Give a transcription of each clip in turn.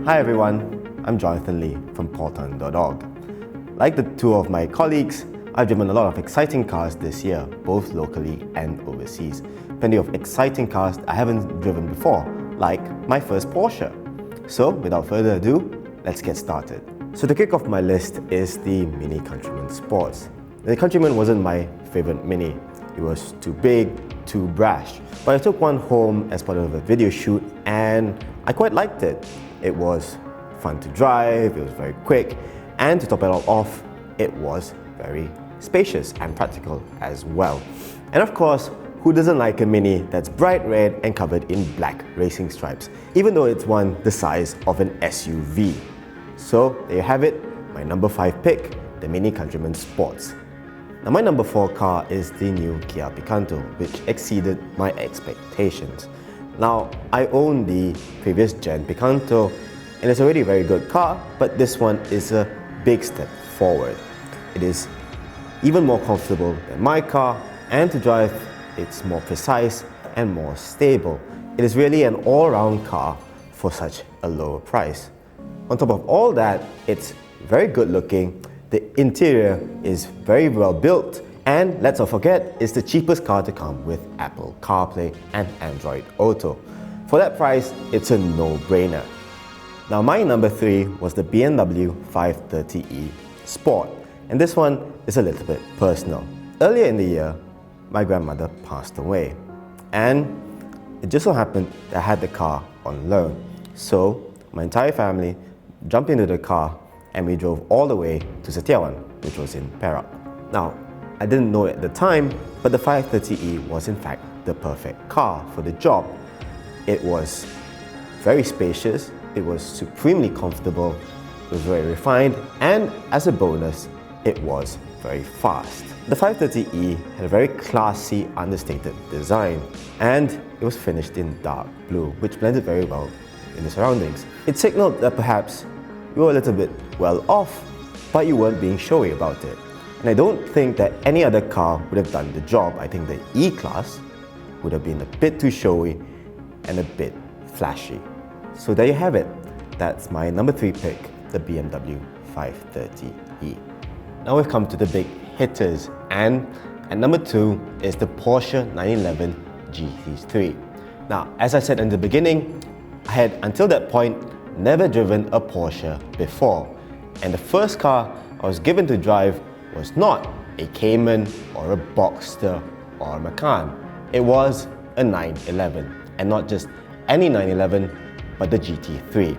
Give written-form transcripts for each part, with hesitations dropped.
Hi everyone, I'm Jonathan Lee from Porton.org. Like the two of my colleagues, I've driven a lot of exciting cars this year, both locally and overseas. Plenty of exciting cars I haven't driven before, like my first Porsche. So without further ado, let's get started. So to kick off my list is the Mini Countryman Sports. The Countryman wasn't my favorite Mini. It was too big, too brash. But I took one home as part of a video shoot and I quite liked it. It was fun to drive, it was very quick, and to top it all off, it was very spacious and practical as well. And of course, who doesn't like a Mini that's bright red and covered in black racing stripes, even though it's one the size of an SUV? So there you have it, my number 5 pick, the Mini Countryman Sports. Now my number 4 car is the new Kia Picanto, which exceeded my expectations. Now, I own the previous gen Picanto and it's already a very good car, but this one is a big step forward. It is even more comfortable than my car, and to drive it's more precise and more stable. It is really an all-round car for such a lower price. On top of all that, it's very good looking, the interior is very well built, and let's not forget, it's the cheapest car to come with Apple CarPlay and Android Auto. For that price, it's a no-brainer. Now my number 3 was the BMW 530e Sport, and this one is a little bit personal. Earlier in the year, my grandmother passed away, and it just so happened that I had the car on loan. So my entire family jumped into the car and we drove all the way to Setiawan, which was in Perak. Now, I didn't know at the time, but the 530e was in fact the perfect car for the job. It was very spacious, it was supremely comfortable, it was very refined, and as a bonus, it was very fast. The 530e had a very classy, understated design, and it was finished in dark blue, which blended very well in the surroundings. It signaled that perhaps you were a little bit well off, but you weren't being showy about it. And I don't think that any other car would have done the job. I think the E-Class would have been a bit too showy and a bit flashy. So there you have it. That's my number 3 pick, the BMW 530e. Now we've come to the big hitters, and at number 2 is the Porsche 911 G63. Now, as I said in the beginning, I had until that point never driven a Porsche before, and the first car I was given to drive was not a Cayman or a Boxster or a Macan. It was a 911, and not just any 911, but the GT3.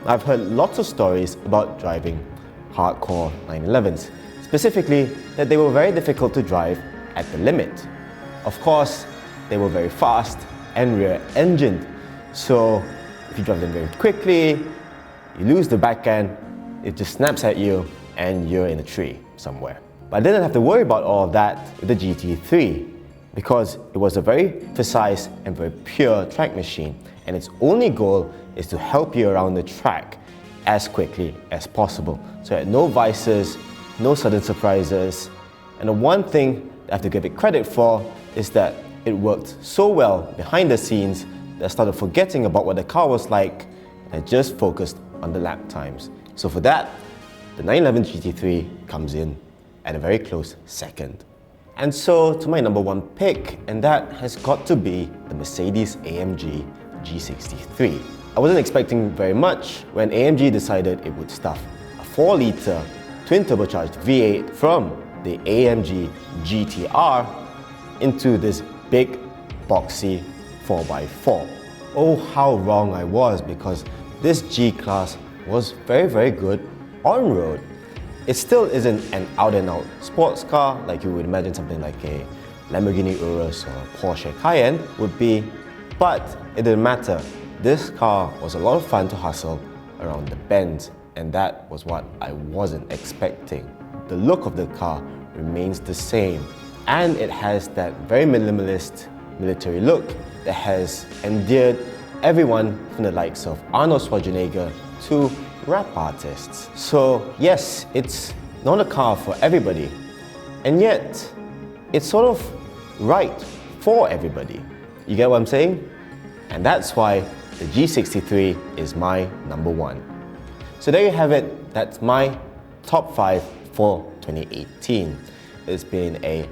I've heard lots of stories about driving hardcore 911s, specifically that they were very difficult to drive at the limit. Of course, they were very fast and rear-engined, so if you drive them very quickly, you lose the back end, it just snaps at you and you're in a tree somewhere. But I didn't have to worry about all of that with the GT3 because it was a very precise and very pure track machine, and its only goal is to help you around the track as quickly as possible. So it had no vices, no sudden surprises, and the one thing I have to give it credit for is that it worked so well behind the scenes that I started forgetting about what the car was like and I just focused on the lap times. So for that, the 911 GT3 comes in at a very close second. And so to my number 1 pick, and that has got to be the Mercedes-AMG G63. I wasn't expecting very much when AMG decided it would stuff a 4-litre twin turbocharged V8 from the AMG GTR into this big boxy 4x4. Oh, how wrong I was, because this G-Class was very good on-road. It still isn't an out-and-out sports car like you would imagine something like a Lamborghini Urus or a Porsche Cayenne would be, but it didn't matter. This car was a lot of fun to hustle around the bends, and that was what I wasn't expecting. The look of the car remains the same, and it has that very minimalist military look that has endeared everyone from the likes of Arnold Schwarzenegger to rap artists. So yes, it's not a car for everybody, and yet it's sort of right for everybody. You get what I'm saying? And that's why the G63 is my number one. So there you have it, that's my top 5 for 2018. It's been a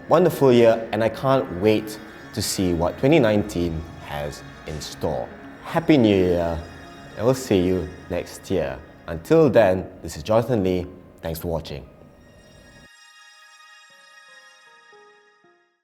wonderful year and I can't wait to see what 2019 has in store. Happy New Year, and we'll see you next year. Until then, this is Jonathan Lee. Thanks for watching.